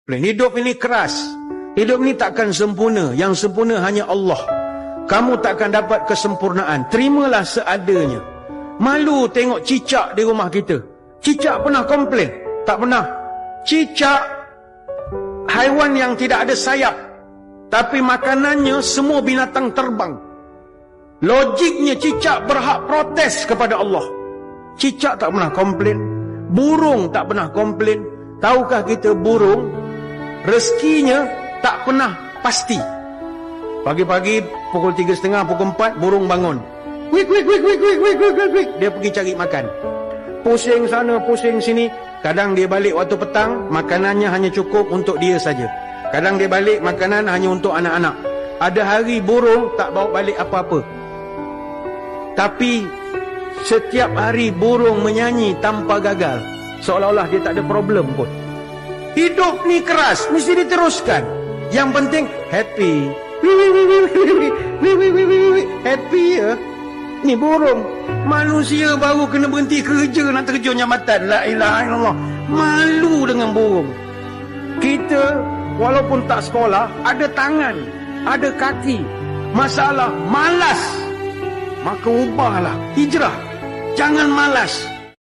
Hidup ini keras. Hidup ini takkan sempurna. Yang sempurna hanya Allah. Kamu takkan dapat kesempurnaan. Terimalah seadanya. Malu tengok cicak di rumah kita. Cicak pernah komplain? Tak pernah. Cicak haiwan yang tidak ada sayap, tapi makanannya semua binatang terbang. Logiknya cicak berhak protes kepada Allah. Cicak tak pernah komplain. Burung tak pernah komplain. Tahukah kita burung rezekinya tak pernah pasti. Pagi-pagi pukul 3.30, pukul 4 burung bangun. Wik wik wik wik wik wik wik wik. Dia pergi cari makan. Pusing sana, pusing sini. Kadang dia balik waktu petang, makanannya hanya cukup untuk dia saja. Kadang dia balik, makanan hanya untuk anak-anak. Ada hari burung tak bawa balik apa-apa. Tapi setiap hari burung menyanyi tanpa gagal, seolah-olah dia tak ada problem pun. Hidup ni keras, mesti diteruskan. Yang penting happy. Happy ya. Ni burung. Manusia baru kena berhenti kerja nak terjun jambatan. La ilaha illallah. Malu dengan burung. Kita walaupun tak sekolah, ada tangan, ada kaki. Masalah malas. Maka ubahlah, hijrah. Jangan malas.